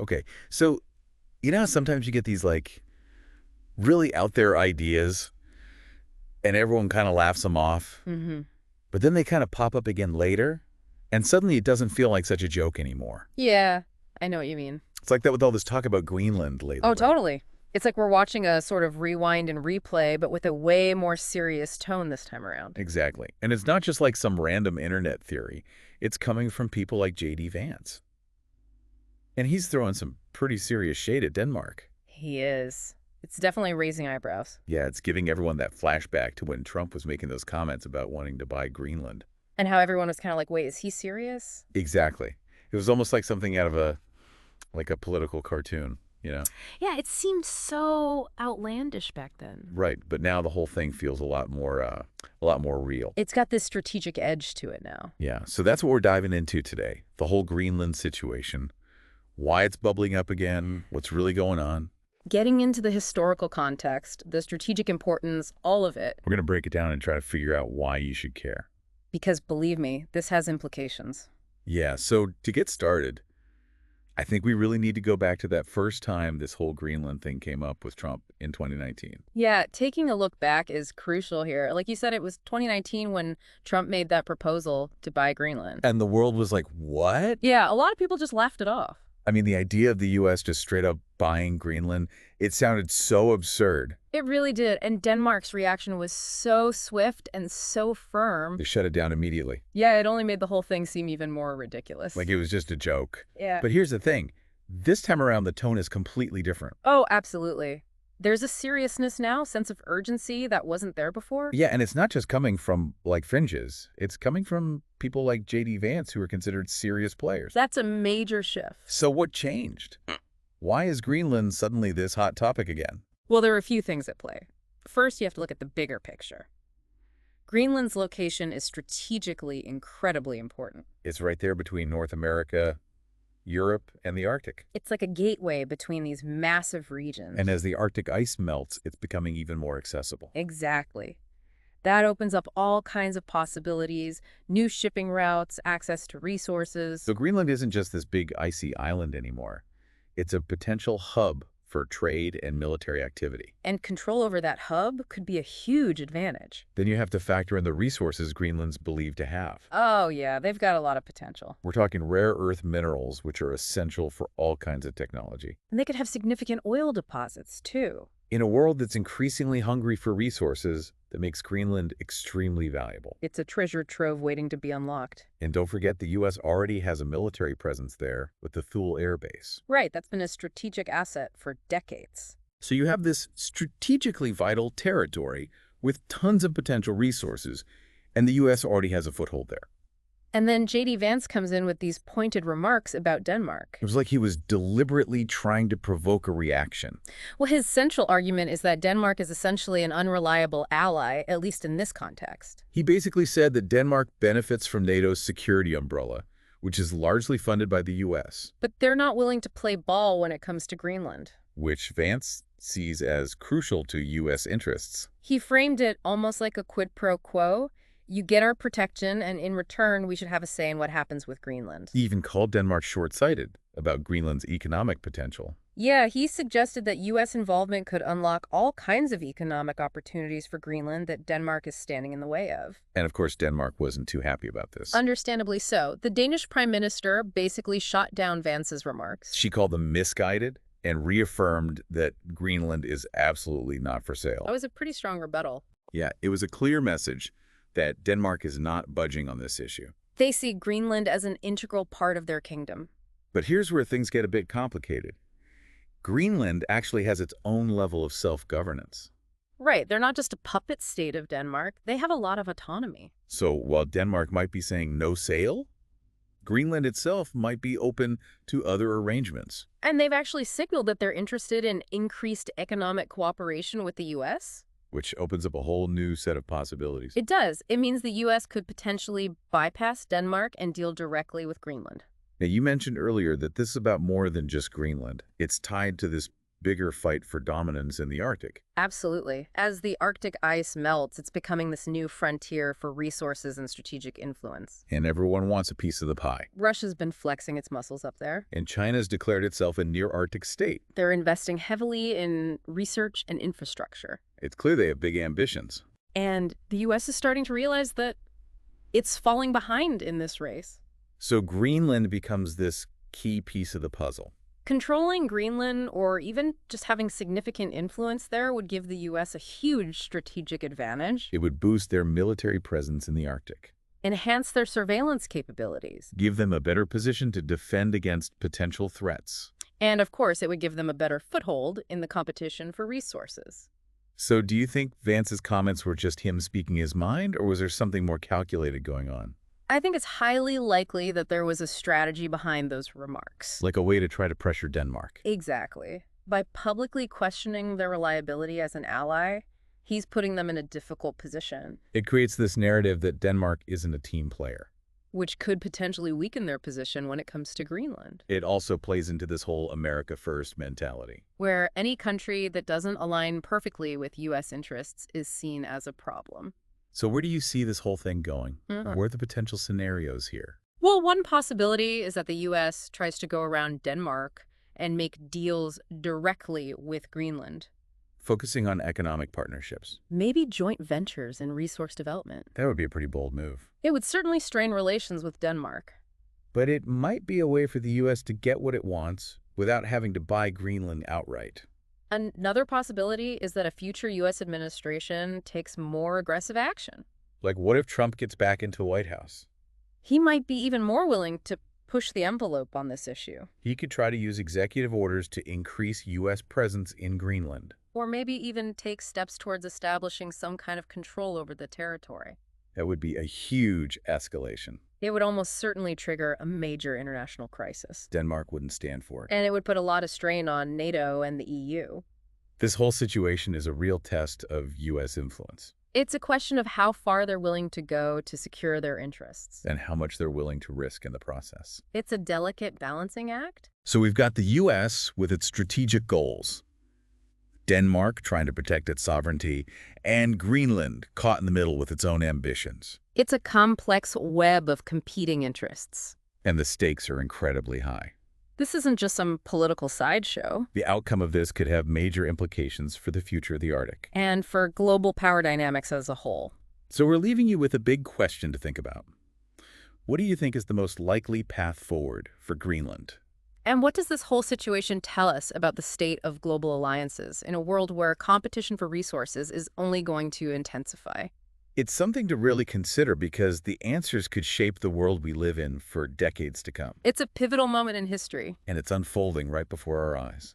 Okay. So, how sometimes you get these, like, really out there ideas and everyone kind of laughs them off, Mm-hmm. but then they kind of pop up again later, and suddenly it doesn't feel like such a joke anymore. Yeah, I know what you mean. It's like that with all this talk about Greenland lately, Oh, right? totally. It's like we're watching a sort of rewind and replay, but with a way more serious tone this time around. Exactly. And it's not just like some random internet theory. It's coming from people like JD Vance. And he's throwing some pretty serious shade at Denmark. He is. It's definitely raising eyebrows. Yeah, it's giving everyone that flashback to when Trump was making those comments about wanting to buy Greenland. And how everyone was kind of like, wait, is he serious? Exactly. It was almost like something out of a political cartoon, you know? Yeah, it seemed so outlandish back then. Right, but now the whole thing feels a lot more real. It's got this strategic edge to it now. Yeah, so that's what we're diving into today. The whole Greenland situation, why it's bubbling up again, what's really going on. Getting into the historical context, the strategic importance, all of it. We're going to break it down and try to figure out why you should care. Because believe me, this has implications. Yeah, so to get started, I think we really need to go back to that first time this whole Greenland thing came up with Trump in 2019. Yeah, taking a look back is crucial here. Like you said, it was 2019 when Trump made that proposal to buy Greenland. And the world was like, what? Yeah, a lot of people just laughed it off. I mean, the idea of the U.S. just straight up buying Greenland, it sounded so absurd. It really did. And Denmark's reaction was so swift and so firm. They shut it down immediately. Yeah, it only made the whole thing seem even more ridiculous. Like it was just a joke. Yeah. But here's the thing. This time around, the tone is completely different. Oh, absolutely. There's a seriousness now, sense of urgency that wasn't there before. Yeah, and it's not just coming from, like, fringes. It's coming from people like JD Vance, who are considered serious players. That's a major shift. So what changed? Why is Greenland suddenly this hot topic again? Well, there are a few things at play. First, you have to look at the bigger picture. Greenland's location is strategically incredibly important. It's right there between North America, Europe, and the Arctic. It's like a gateway between these massive regions. And as the Arctic ice melts, it's becoming even more accessible. Exactly. That opens up all kinds of possibilities, new shipping routes, access to resources. So Greenland isn't just this big icy island anymore. It's a potential hub for trade and military activity. And control over that hub could be a huge advantage. Then you have to factor in the resources Greenland's believed to have. Oh, yeah, they've got a lot of potential. We're talking rare earth minerals, which are essential for all kinds of technology. And they could have significant oil deposits, too. In a world that's increasingly hungry for resources, that makes Greenland extremely valuable. It's a treasure trove waiting to be unlocked. And don't forget, the U.S. already has a military presence there with the Thule Air Base. Right, that's been a strategic asset for decades. So you have this strategically vital territory with tons of potential resources, and the U.S. already has a foothold there. And then JD Vance comes in with these pointed remarks about Denmark. It was like he was deliberately trying to provoke a reaction. Well, his central argument is that Denmark is essentially an unreliable ally, at least in this context. He basically said that Denmark benefits from NATO's security umbrella, which is largely funded by the U.S. But they're not willing to play ball when it comes to Greenland. Which Vance sees as crucial to U.S. interests. He framed it almost like a quid pro quo. You get our protection, and in return, we should have a say in what happens with Greenland. He even called Denmark short-sighted about Greenland's economic potential. Yeah, he suggested that U.S. involvement could unlock all kinds of economic opportunities for Greenland that Denmark is standing in the way of. And of course, Denmark wasn't too happy about this. Understandably so. The Danish Prime Minister basically shot down Vance's remarks. She called them misguided and reaffirmed that Greenland is absolutely not for sale. That was a pretty strong rebuttal. Yeah, it was a clear message that Denmark is not budging on this issue. They see Greenland as an integral part of their kingdom. But here's where things get a bit complicated. Greenland actually has its own level of self-governance. Right, they're not just a puppet state of Denmark. They have a lot of autonomy. So while Denmark might be saying no sale, Greenland itself might be open to other arrangements. And they've actually signaled that they're interested in increased economic cooperation with the U.S. Which opens up a whole new set of possibilities. It does. It means the U.S. could potentially bypass Denmark and deal directly with Greenland. Now, you mentioned earlier that this is about more than just Greenland. It's tied to this bigger fight for dominance in the Arctic. Absolutely. As the Arctic ice melts, it's becoming this new frontier for resources and strategic influence. And everyone wants a piece of the pie. Russia's been flexing its muscles up there. And China's declared itself a near-Arctic state. They're investing heavily in research and infrastructure. It's clear they have big ambitions. And the U.S. is starting to realize that it's falling behind in this race. So Greenland becomes this key piece of the puzzle. Controlling Greenland, or even just having significant influence there, would give the U.S. a huge strategic advantage. It would boost their military presence in the Arctic. Enhance their surveillance capabilities. Give them a better position to defend against potential threats. And, of course, it would give them a better foothold in the competition for resources. So do you think Vance's comments were just him speaking his mind, or was there something more calculated going on? I think it's highly likely that there was a strategy behind those remarks. Like a way to try to pressure Denmark. Exactly. By publicly questioning their reliability as an ally, he's putting them in a difficult position. It creates this narrative that Denmark isn't a team player. Which could potentially weaken their position when it comes to Greenland. It also plays into this whole America first mentality. Where any country that doesn't align perfectly with U.S. interests is seen as a problem. So where do you see this whole thing going? What are the potential scenarios here? Well, one possibility is that the U.S. tries to go around Denmark and make deals directly with Greenland. Focusing on economic partnerships. Maybe joint ventures in resource development. That would be a pretty bold move. It would certainly strain relations with Denmark. But it might be a way for the U.S. to get what it wants without having to buy Greenland outright. Another possibility is that a future U.S. administration takes more aggressive action. Like, what if Trump gets back into the White House? He might be even more willing to push the envelope on this issue. He could try to use executive orders to increase U.S. presence in Greenland. Or maybe even take steps towards establishing some kind of control over the territory. That would be a huge escalation. It would almost certainly trigger a major international crisis. Denmark wouldn't stand for it. And it would put a lot of strain on NATO and the EU. This whole situation is a real test of U.S. influence. It's a question of how far they're willing to go to secure their interests. And how much they're willing to risk in the process. It's a delicate balancing act. So we've got the U.S. with its strategic goals. Denmark trying to protect its sovereignty, and Greenland caught in the middle with its own ambitions. It's a complex web of competing interests. And the stakes are incredibly high. This isn't just some political sideshow. The outcome of this could have major implications for the future of the Arctic. And for global power dynamics as a whole. So we're leaving you with a big question to think about. What do you think is the most likely path forward for Greenland? And what does this whole situation tell us about the state of global alliances in a world where competition for resources is only going to intensify? It's something to really consider because the answers could shape the world we live in for decades to come. It's a pivotal moment in history. And it's unfolding right before our eyes.